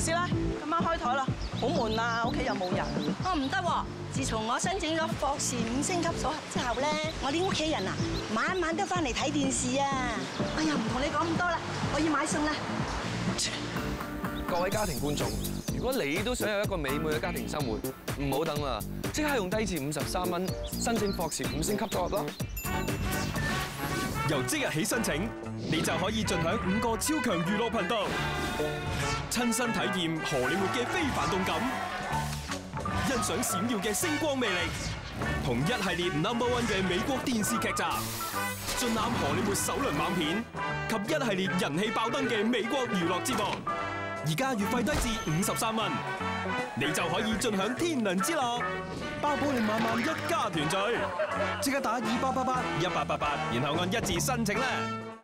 師奶，今晚開台啦，好悶啊，屋企又冇人。哦，唔得喎！自從我申請咗博士5星級組合之後咧，我啲屋企人啊，晚晚都翻嚟睇電視啊！哎呀，唔同你講咁多啦，我要買餸啦。各位家庭觀眾，如果你都想有一個美滿嘅家庭生活，唔好等啦，即刻用低至53蚊申請博士5星級組合啦！由即日起申請，你就可以盡享5個超強娛樂頻道，親身體驗荷里活嘅非凡動感，欣賞閃耀嘅星光魅力，同一系列No.1嘅美國電視劇集，盡覽荷里活首輪猛片及一系列人氣爆燈嘅美國娛樂節目。而家月費低至53蚊，你就可以盡享天倫之樂，包保你晚晚一家團聚。即刻打2888，然後按1字申請啦！